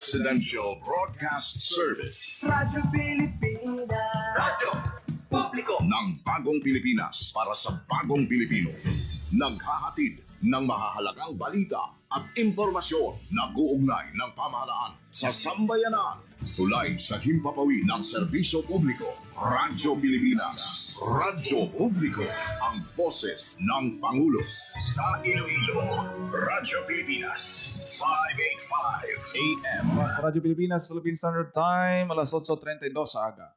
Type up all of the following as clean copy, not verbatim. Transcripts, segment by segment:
Presidential Broadcast Service. Radyo Pilipinas. Radyo Publiko ng Bagong Pilipinas para sa Bagong Pilipino. Naghahatid ng mahahalagang balita at impormasyon na guugnay ng pamahalaan sa sambayanan. Tulay sa himpapawid ng serbisyo publiko. Radyo Pilipinas. Radyo Publiko. Ang boses ng Pangulo. Sa Iloilo, Radyo Pilipinas. 585 AM. Sa Radyo Pilipinas, Philippine Standard Time, alas 8:32 sa aga.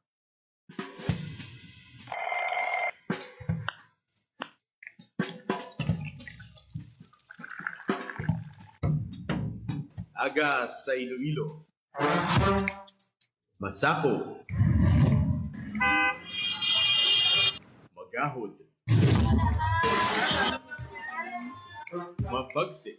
Aga sa Iloilo. Masako. Magahod. Mapagsik.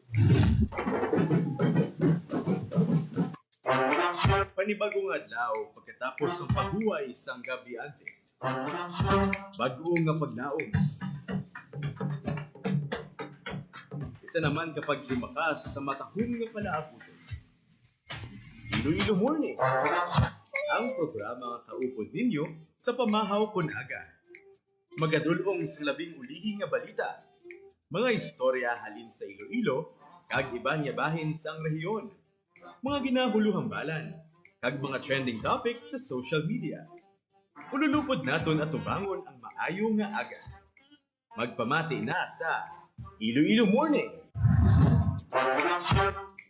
Panibagong adlaw pagkatapos ng paghuway sang gabi antes. Bago nga paglaom. Isa naman kapag limakas sa matahong nga palaabuton. Iloilo Morning, ang programa kaupod ninyo sa pamahaw kon aga. Magadulong sa labing ulihi nga balita, mga istorya halin sa Iloilo, kag iba nga bahin sang rehiyon, mga ginahuluhang balan, kag mga trending topic sa social media. Ululupod naton at tubangon ang maayo nga aga. Magpamati na sa Iloilo Morning.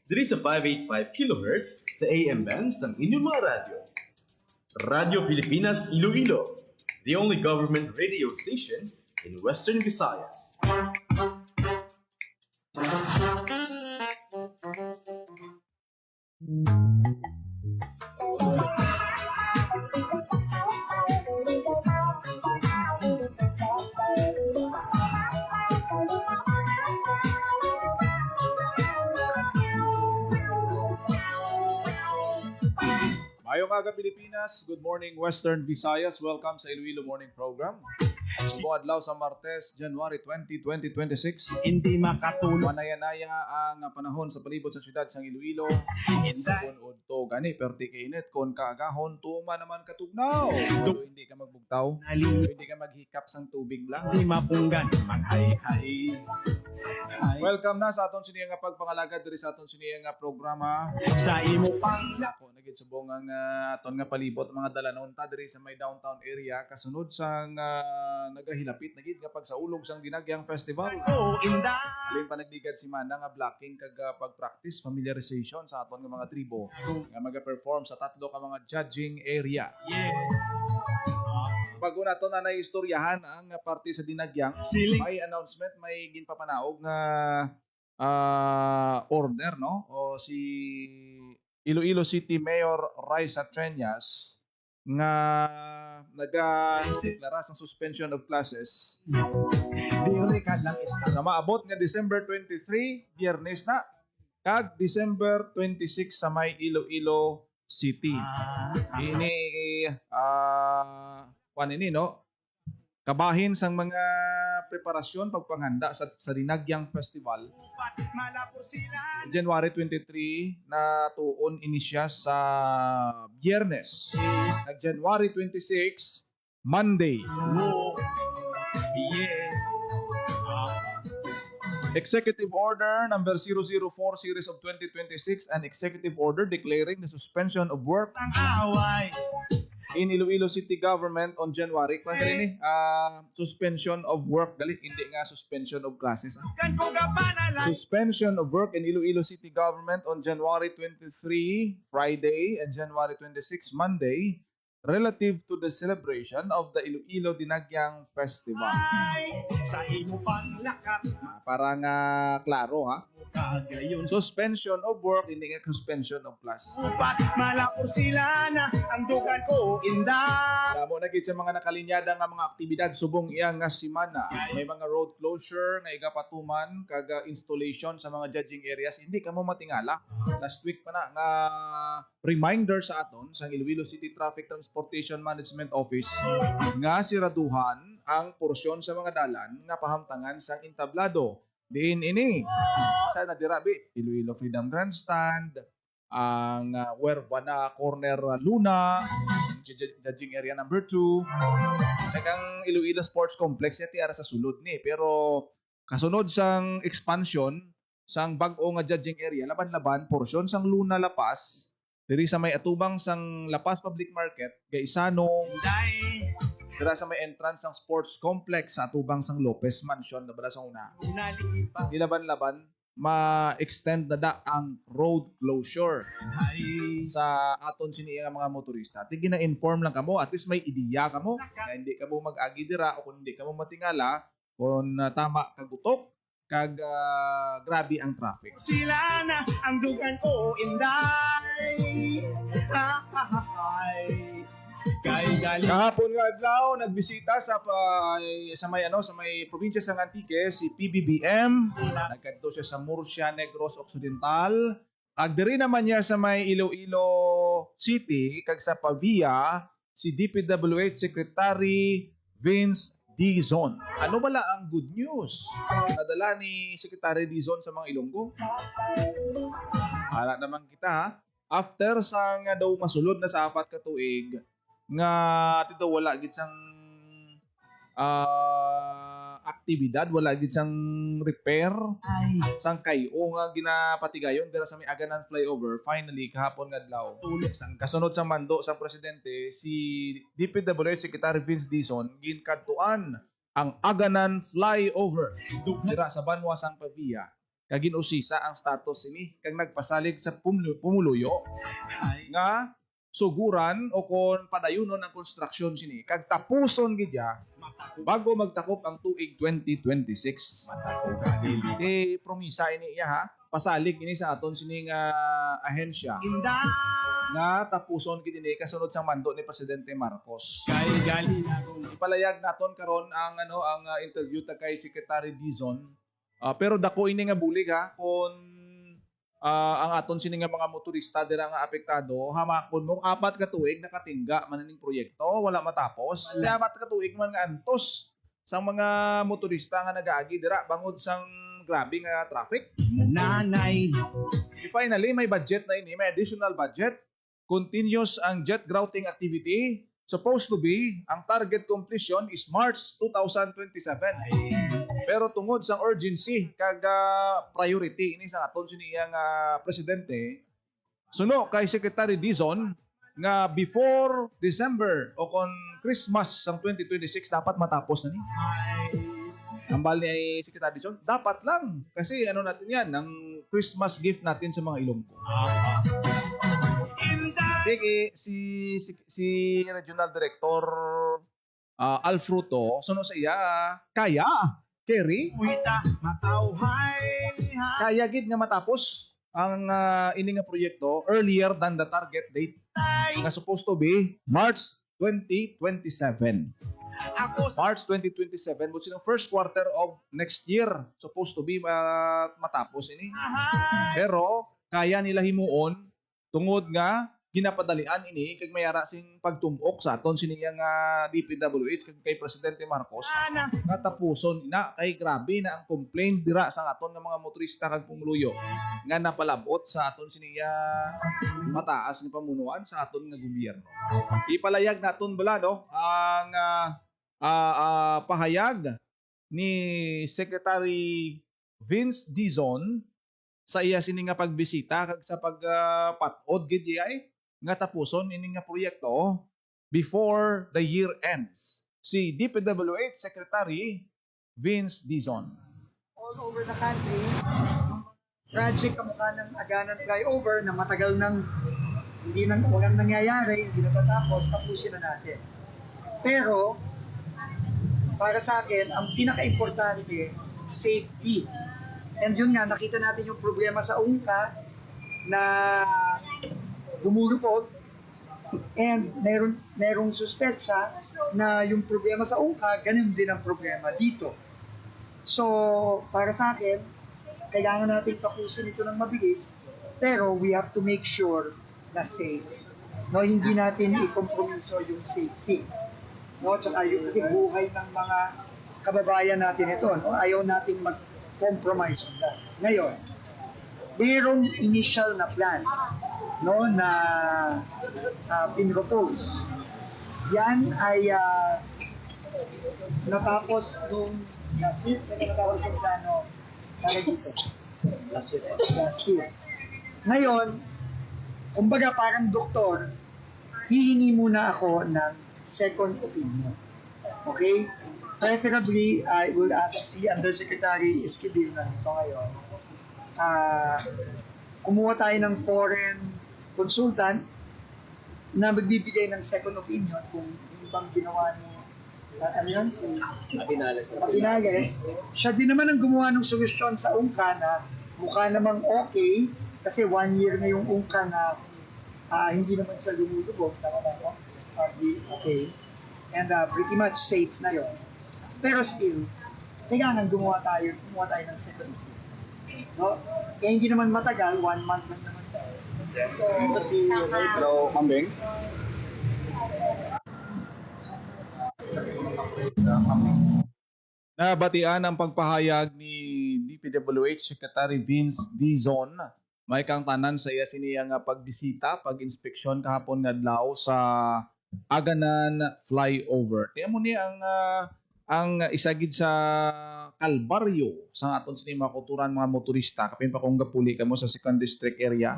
Diri sa 585 kHz sa AM band sa inyong mga radyo. Radyo Pilipinas Iloilo, the only government radio station in Western Visayas. Mayong aga Pilipinas, good morning Western Visayas, welcome sa Iloilo Morning Program. Buong adlaw sa Martes, January 20, 2026. Hindi makatulog. Manaya-naya ang panahon sa palibot sa syudad sa Iloilo. Kung udto gani, perti kainit, kung kaagahon, tuma naman katugnaw. So, hindi ka magbugtaw, hindi ka maghikap sang tubig lang. Hindi mapunggan. Maghay-hay. Welcome na sa aton siniya nga pagpangalagad diri sa aton siniya nga programa. Sa imo pang Ako nagit subong ang aton nga palibot mga dalanon ta diri sa may downtown area kasunod sang nagahilapit nagid nga pagsaulog sang Dinagyang Festival. oh, inda. Aling panagdigad si Mana nga blocking kag pag-practice familiarization sa aton nga mga tribo nga maga-perform sa tatlo ka mga judging area. Yeah. Bago nato na naistoryahan ang parte sa Dinagyang, Siling. may announcement, may ginpapanaog nga order, no? O si Iloilo City Mayor Raisa Treñas nga nag-deklara sa suspension of classes Dili ka lang istas. sa maabot nga December 23, Biyernes na, kag December 26 sa may Iloilo City. Ini panini, no? Kabahin sang mga preparasyon pagpanghanda sa Dinagyang Festival. Malapor sila. January 23 na tuon inisya sa Biyernes. Nag January 26, Monday. Oh. Yeah. Executive Order number 004 series of 2026 and Executive Order declaring the suspension of work Ang away. in Iloilo City Government on January. Kung ni suspension of work, dali hindi nga suspension of classes. Kan ko ka panalay. Suspension of work in Iloilo City Government on January 23, Friday, and January 26, Monday, relative to the celebration of the Iloilo Dinagyang Festival. Sa imo pang lakat. Para nga klaro, ha? Kagayon. Suspension of work, hindi nga suspension of class. Upat, malapor sila na ang dugan ko inda. Mo na gid sa mga nakalinyada nga mga aktibidad subong iya nga semana. May mga road closure nga igapatuman kag installation sa mga judging areas. Hindi ka mo matingala. Last week pa na nga reminder sa aton sa Iloilo City Traffic Transportation Management Office nga siraduhan ang porsyon sa mga dalan nga pahamtangan sa entablado. Diin ini sa nadirabi Iloilo Freedom Grandstand, ang Huervana Corner Luna, judging area number 2. Ang Iloilo Sports Complex iti ara sa sulod ni, pero kasunod sang expansion sang bag-o nga judging area laban-laban porsyon sang Luna Lapas diri sa may atubang sang Lapas Public Market kay Isanong dira sa may entrance sang sports complex sa atubang sang Lopez Mansion na bala sa una. Nilaban-laban ma-extend na da ang road closure sa aton siniya nga mga motorista. Tig na-inform lang kamo, at least may ideya kamo na hindi kamo mag-agi dira o kung hindi kamo matingala kung tama kagutok kag grabe ang traffic. Sila na ang dugan ko, inday. Kay galing. Kahapon nga adlaw nagbisita sa may probinsya sang Antique si PBBM. Nagkadto siya sa Murcia, Negros Occidental. Ag diri naman niya sa may Iloilo City kag sa Pavia si DPWH Secretary Vince Dizon. Ano bala ang good news? Nadala ni Secretary Dizon sa mga Ilonggo. Para naman kita ha. After sa nga daw masulod na sa 4 ka tuig nga dito wala gid sang aktibidad, wala gid sang repair sang kayo nga ginapatigayon dira sa may Aganan flyover. Finally kahapon nga adlaw kasunod sa mando sang presidente si DPWH Secretary Vince Dizon ginkadtuan ang Aganan flyover dira sa Banwa sang Pavia kag ginusisa ang status ini kag nagpasalig sa pumuluyo nga suguran o kon padayunon ang construction sini kag tapuson gidya bago magtakop ang tuig 2026. Promisa ini iya ha, pasalig ini sa aton sini nga ahensya nga tapuson gid ini kasunod sa mando ni Presidente Marcos. Kay galing. Ipalayag naton karon ang interview ta kay Secretary Dizon. Pero dako ini nga bulig ha kung ang aton sini nga mga motorista dira nga apektado hamakon mo 4 ka tuig nakatingga mananing proyekto wala matapos. 4 ka tuig man nga antos sang mga motorista nga nagaagi dira bangod sang grabe nga traffic. Nanay. Finally may budget na ini, may additional budget. Continuous ang jet grouting activity. Supposed to be, ang target completion is March 2027. Pero tungod sa urgency kag priority ini sa aton siniyang presidente, suno kay Secretary Dizon nga before December o kon Christmas sang 2026 dapat matapos na ni. Ang bali ay Secretary Dizon, dapat lang kasi ano natin yan, ang Christmas gift natin sa mga Ilonggo. Sige, si Regional Director Alfruto, suno sa iya, kaya, Kerry, kaya gid nga matapos ang ini nga proyekto earlier than the target date nga supposed to be March 2027. March 2027, but sinong first quarter of next year supposed to be matapos ini. Pero kaya nila himuon tungod nga ginapadalian ini kag mayara sing pagtumok sa aton siniyang DPWH kag kay Presidente Marcos natapuson ina kay grabe na ang complaint dira sa aton nga mga motorista kag pumuluyo nga napalabot sa aton siniya mataas nga pamunuan sa aton nga gobyerno. Ipalayag naton bala no ang pahayag ni Secretary Vince Dizon sa iya sini nga pagbisita kag sa pagpatod gid ay nga tapuson ini nga proyekto before the year ends. Si DPWH Secretary Vince Dizon. All over the country, project kamukha ng Aganan Flyover na matagal nang walang nangyayari, hindi natatapos, tapusin na natin. Pero, para sa akin, ang pinaka-importante, safety. And yun nga, nakita natin yung problema sa UNCA na dumulupog and merong suspetsya na yung problema sa UNCA, ganun din ang problema dito. So, para sa akin, kailangan natin tapusin ito ng mabilis, pero we have to make sure na safe. No, hindi natin i-kompromiso yung safety. No, tsaka yung kasi buhay ng mga kababayan natin ito, no? Ayaw nating mag-compromise on that. Ngayon, mayroong initial na plan no, na pinropose. Yan ay natapos nung last year, natapos yung plano para dito. Last year. Ngayon, kumbaga parang doktor, hihingi muna ako ng second opinion. Okay? Preferably, I will ask si Undersecretary Esquivel na ito ngayon. Kumuha tayo ng foreign consultant na magbibigay ng second opinion kung yung bang ginawa ni si Aguinalez. Siya din naman ang gumawa ng solusyon sa UNCA na mukha namang okay kasi 1 year na yung UNCA na hindi naman siya lumulubog. Tama na ako? Okay. And pretty much safe na yon. Pero still, kailangan gumawa tayo ng second opinion. No? Kaya hindi naman matagal, 1 month lang naman tayo. So, Hello, Mambing. Nabatian ang pagpahayag ni DPWH Secretary Vince Dizon. May kang tanan sa iya siniyang pagbisita, pag-inspeksyon kahapon nga adlaw sa Aganan flyover. Tiyan mo niya ang isagid sa Kalbaryo sa aton sa mga kulturan mga motorista. Kapin pa kung gapuli ka mo sa 2nd District area,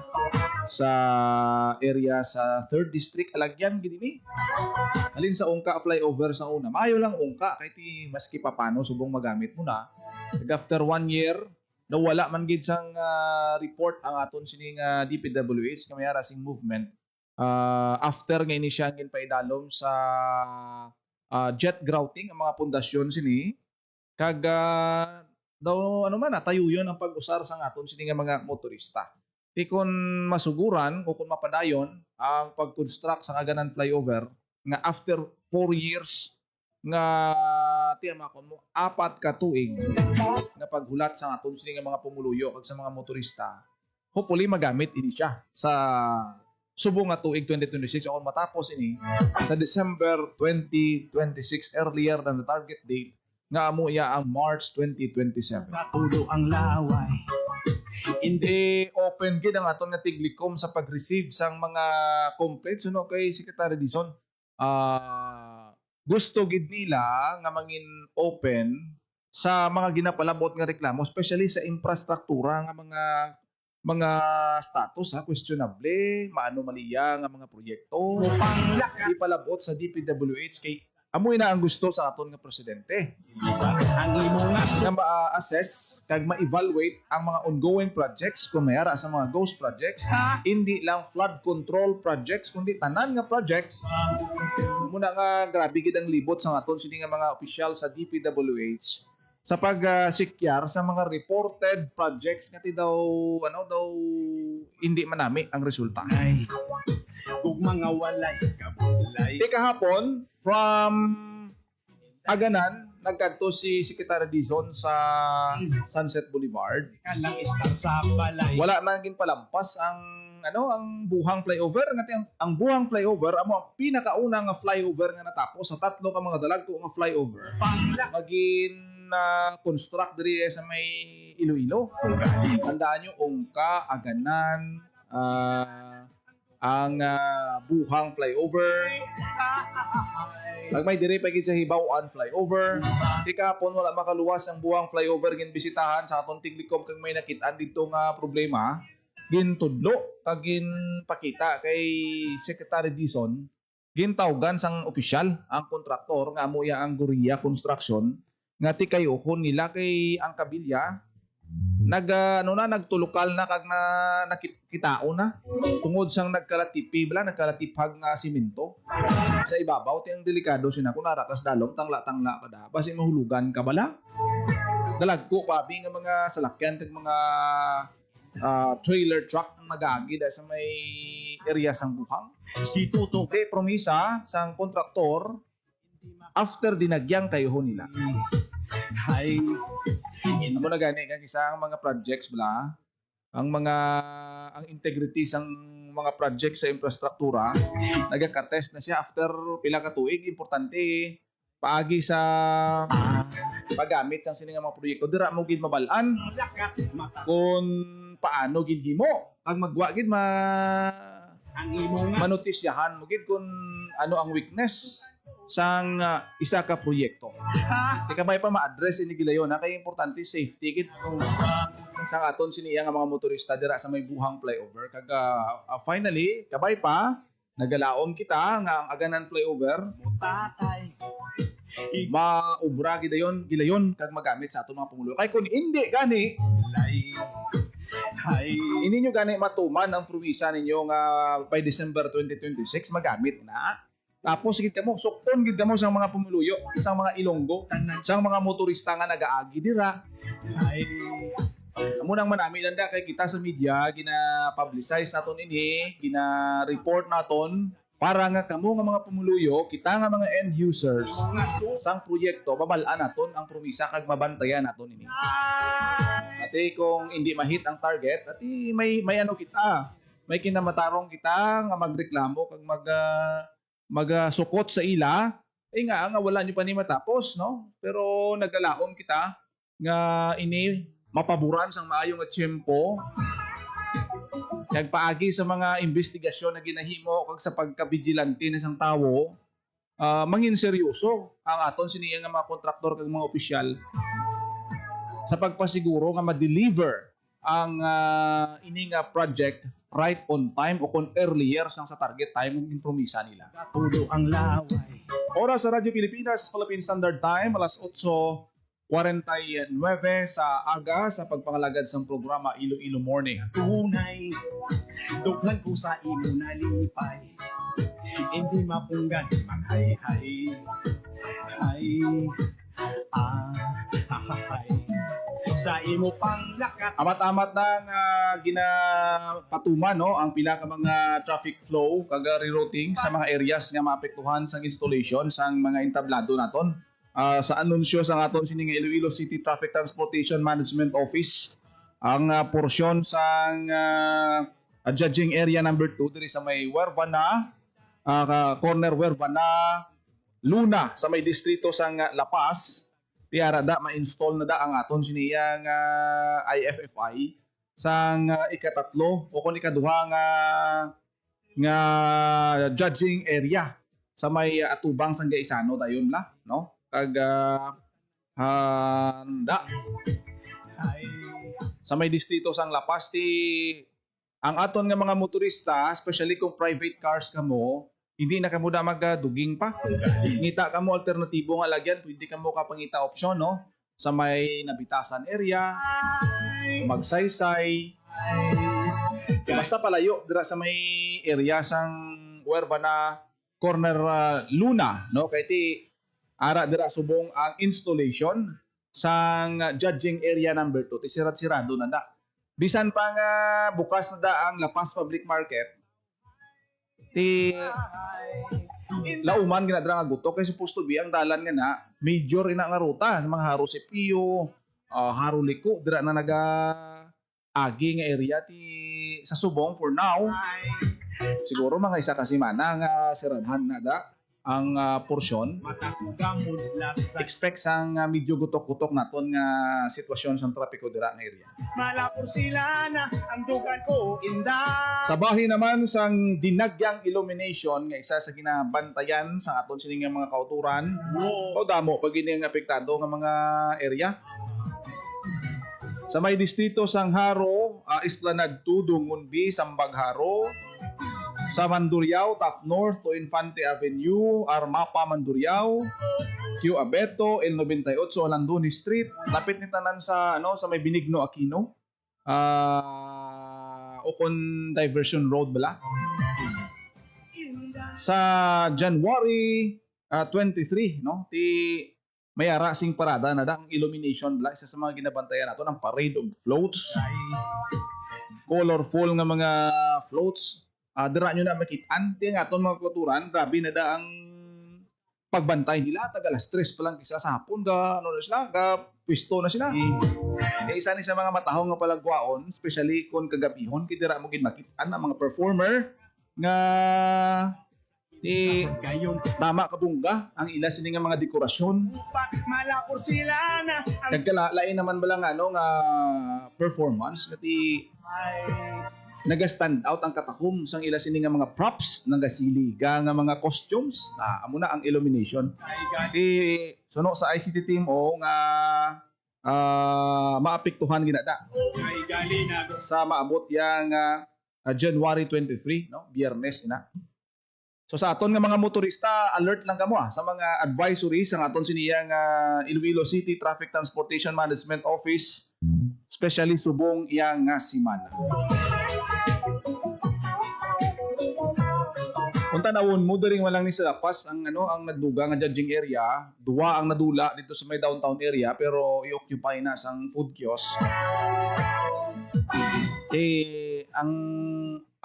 sa area sa 3rd District, alagyan gini ni. Halin sa ungka flyover sa una. Maayo lang ungka, kahit maski pa paano subong magamit mo na. After 1 year, nawala man gid sang report ang aton sining DPWH nga may arasing movement. After nga ini siya ginpaidalom sa jet grouting ang mga pundasyon sini kag daw ano man natayo yon ang pag-usar sa aton sini nga mga motorista. Di kon masuguran o kung mapadayon ang pag-construct sa Aganan flyover nga after 4 years nga tiyama kon mo 4 ka tuig nga paghulat sa aton sini nga mga pumuluyo kag sa mga motorista. Hopefully magamit ini siya sa subong nga tuig 2026 o matapos ini sa December 2026 earlier than the target date nga amo iya ang March 2027. Patulo ang laway. Hindi open gid ang aton nga tiglikom sa pag-receive sang mga complaints no kay Secretary Dizon. Gusto gid nila nga mangin open sa mga ginapalabot nga reklamo, especially sa infrastruktura nga mga status questionable, maanomalya nga mga proyekto. Di palabot sa DPWH kay amoy na ang gusto sa aton nga presidente. Ang imong Na ma-assess kag ma-evaluate ang mga ongoing projects kung mayara sa mga ghost projects, hindi lang flood control projects kundi tanan nga projects. Muna nga grabe gid ang libot sa aton sini nga mga opisyal sa DPWH sa pag-sikyar sa mga reported projects nga daw hindi manami ang resulta. Kung mga walay kabulay. Di kahapon from Aganan nagkadto si Secretary Dizon sa Sunset Boulevard. Kalang istar sa balay. Wala man gin palampas ang buhang flyover ang buhang flyover amo ang pinakauna nga flyover nga natapos sa 3 ka mga dalagko nga flyover. Magin construct diri sa may Iloilo. Tandaan nyo, Ungka, Aganan, ang buhang flyover. Pag may diri pagid sa Hibaw-an flyover. Di kahapon wala makaluwas ang buhang flyover gin bisitahan sa aton tiglikom kag may nakitaan dito nga problema. Gin tudlo kag gin pakita kay Secretary Dizon. Gin tawgan sang opisyal ang kontraktor nga amo ya ang Guria Construction nga ti kayuhon nila kay ang kabilya nagtulukal na kag nakitao na tungod sang nagkalatipag nga simento sa ibabaw ti ang delikado sina kunara kas dalom tangla kada basi mahulugan ka bala dalagko pabi nga mga salakyan kag mga trailer truck ang nagagi sa may area sang buhang. Si Tuto Di promisa sang kontraktor after dinagyang kayuhon nila. hay Amo na gani kang isa ang mga projects bala, ang integrity sang mga projects sa infrastruktura, nagaka-test na siya after pila ka tuig. Importante paagi sa paggamit sang sini nga mga proyekto dira mo gid mabalaan kung paano gid himo kag magwa gid ang imo nga manotisyahan mo gid kung ano ang weakness sang isa ka proyekto. Di ka may pa ma-address ini gilayon na kay importante safety gid kung sa aton siniya nga mga motorista dira sa may buhang flyover kaga finally kabay pa nagalaom kita nga ang aganan flyover tatay maubra gilayon kag magamit sa aton mga pumulo. Kay kung hindi gani lay hay hindi nyo gani matuman ang promisa ninyo nga by December 2026 magamit na. Tapos gid kamo sukton gid kamo sa mga pumuluyo, sa mga Ilonggo, sa mga motorista nga nagaagi dira. hay Amo nang manami landa kay kita sa media gina-publicize naton ini, gina-report naton para nga kamo nga mga pumuluyo, kita nga mga end users mga so sang proyekto babal-an naton ang promisa kag mabantayan naton ini. Ati kung hindi ma-hit ang target, ati may ano kita, may kinamatarong kita nga magreklamo kag magsukot sa ila, nga wala nyo pa ni matapos, no? Pero nagkalaom kita nga ini mapaboran sang maayo nga tiyempo kag paagi sa mga investigasyon na ginahimo kag sa pagkabigilante ng isang tawo, mangin seryoso ang aton siniya nga mga kontraktor kag mga opisyal sa pagpasiguro nga ma-deliver ang ini nga project right on time o kung earlier sang sa target time ng promisa nila. tulo ang laway Oras sa Radyo Pilipinas, Philippine Standard Time, alas 8:49 sa aga sa pagpangalagad sa programa Iloilo Morning. tunay dughan ko sa imo nalipay hindi mapunggan maghay-hay hay hay sa imo panglakat Amat-amat na nga ginapatuman no ang pila ka mga traffic flow kag rerouting sa mga areas nga maapektuhan sang installation sang mga entablado naton. Sa anunsyo sa aton sining Iloilo City Traffic Transportation Management Office ang porsyon sang judging area number 2 diri sa may Huervana, corner Huervana, Luna sa may distrito sang Lapas. Tiara da ma-install na da ang aton siniyang IFFI sang ikatatlo o kung ikaduha nga judging area sa may atubang sang Gaisano dayon la no kag da sa may distrito sang Lapas ti ang aton nga mga motorista especially kung private cars kamo hindi na kamo da magduging pa. Ngita kamo alternatibo nga lagyan, pwede kamo kapangita opsyon no sa may nabitasan area, magsaysay. Basta palayo dira sa may area sang Huervana corner Luna no kay ti ara dira subong ang installation sang judging area number 2 ti sirat-sirado na da. Bisan pa nga bukas na da ang Lapas Public Market ti lauman ginadra nga gutok kay supposed to be ang dalan nga na major ina nga ruta sa mga Haro Sepio, Haro Liko dira na naga agi nga area ti sa Subong for now. Siguro mga isa ka semana nga siradhan na da ang porsyon. matakugamod labsa Expect sang medyo gutok-gutok naton nga sitwasyon sa trapiko dira nga area. malapor sila na ang dugan ko inda Sa bahin naman sang dinagyang illumination nga isa sa ginabantayan sa aton sining nga mga kauturan o damo pag ini ang apektado nga mga area. Sa may distrito sang Haro, Esplanade 2, Dungunbi, Sambag Haro. Sa Mandurriao, Top North to Infante Avenue, Armapa Mandurriao, Q Abeto, L98, Landuni Street. Lapit ni tanan sa sa may Benigno Aquino. Ocon Diversion Road bala. Sa January 23, no? Ti may arasing parada na da ang illumination bala isa sa mga ginabantayan nato ng parade of floats. Colorful nga mga floats. Dira nyo na makitaan. Ti nga aton mga kulturan, grabe na da ang pagbantay nila. Tag alas 3 pa lang kisa sa hapon ga ano na sila, ga pwesto na sila. Isa ni sa mga matahong nga palagwaon, especially kung kagabihon, kidira mo ginmakitaan ang mga performer nga gayon tama kabungga ang ila sini nga mga dekorasyon. malapor sila na ang Nagkalain naman ba lang nga performance kati naga-stand out ang katahom sang ila sini nga mga props nagasili ga nga mga costumes amo na ang illumination suno sa ICT team o nga maapektuhan ginada sa maabot yang January 23 no Biyernes ina. So sa aton nga mga motorista, alert lang kamo sa mga advisories ang aton siniyang Iloilo City Traffic Transportation Management Office, especially subong iyang simana. Unta nawon mo diri walang ni sa lapas ang ang nagduga nga judging area, duwa ang nadula dito sa may downtown area pero i-occupy na sang food kiosk.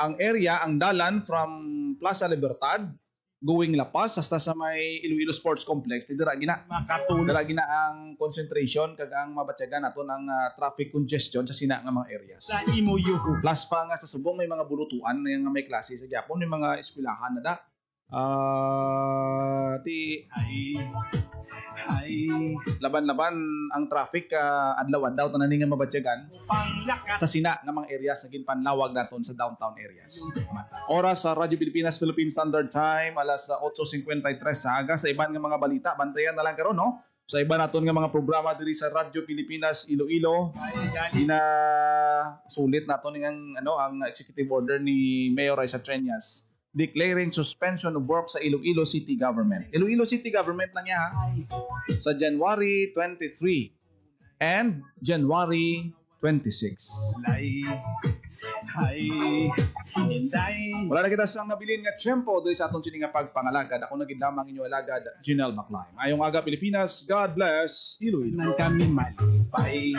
Ang area, ang dalan from Plaza Libertad going Lapas hasta sa may Iloilo Sports Complex dira gina ang concentration kag ang mabatyagan naton ang traffic congestion sa sina nga mga areas. Plus pa nga sa subong may mga bulutuan nga may klase sa gyapon may mga eskwelahan na da. Laban-laban ang traffic adlaw-adlaw tanan nga mabatyagan sa sina nga mga areas naging panlawag naton sa downtown areas. Oras sa Radyo Pilipinas Philippine Standard Time alas 8:53 sa aga sa iban nga mga balita bantayan na lang karon no sa iba naton nga mga programa diri sa Radyo Pilipinas Iloilo. Sulit naton ang executive order ni Mayor Raisa Treñas declaring suspension of work sa Iloilo City Government. Iloilo City Government lang niya sa January 23 and January 26. Wala na kita sang nabilin nga tiyempo diri sa aton sini nga pagpangalagad. Ako naging lamang inyo alagad, Jinel Maclaim. Ayong aga Pilipinas, God bless Iloilo. Nang kami malipay.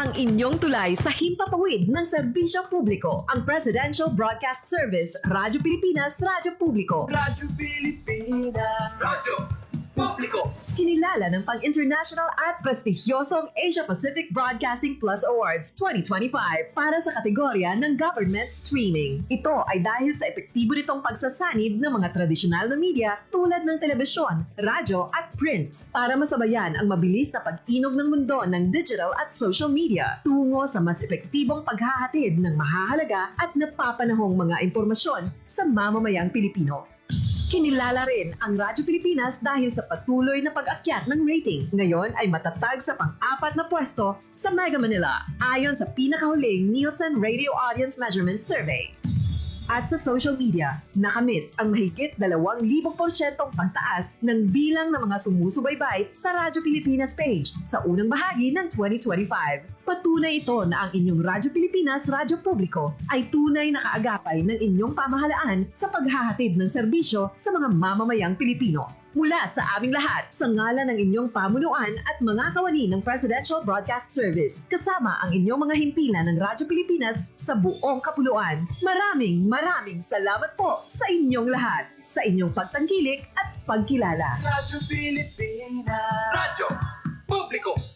Ang inyong tulay sa himpapawid ng serbisyo publiko, ang Presidential Broadcast Service, Radyo Pilipinas, Radyo Publiko. Radyo Pilipinas. Radyo Publiko. Kinilala ng pang-international at prestigyosong Asia Pacific Broadcasting Plus Awards 2025 para sa kategorya ng Government Streaming. Ito ay dahil sa epektibo nitong pagsasanid ng mga tradisyonal na media tulad ng telebisyon, radyo at print para masabayan ang mabilis na pag-inog ng mundo ng digital at social media tungo sa mas epektibong paghahatid ng mahahalaga at napapanahong mga impormasyon sa mamamayang Pilipino. Kinilala rin ang Radyo Pilipinas dahil sa patuloy na pag-akyat ng rating. Ngayon ay matatag sa pang-4 na pwesto sa Mega Manila ayon sa pinakahuling Nielsen Radio Audience Measurement Survey. At sa social media, nakamit ang mahigit 2,000% pagtaas ng bilang ng mga sumusubaybay sa Radyo Pilipinas page sa unang bahagi ng 2025. Patunay ito na ang inyong Radyo Pilipinas Radyo Publiko ay tunay na kaagapay ng inyong pamahalaan sa paghahatid ng serbisyo sa mga mamamayang Pilipino. Mula sa aming lahat, sa ngalan ng inyong pamunuan at mga kawani ng Presidential Broadcast Service, kasama ang inyong mga himpilan ng Radyo Pilipinas sa buong kapuluan. Maraming salamat po sa inyong lahat, sa inyong pagtangkilik at pagkilala. Radyo Pilipinas. Radyo Publiko.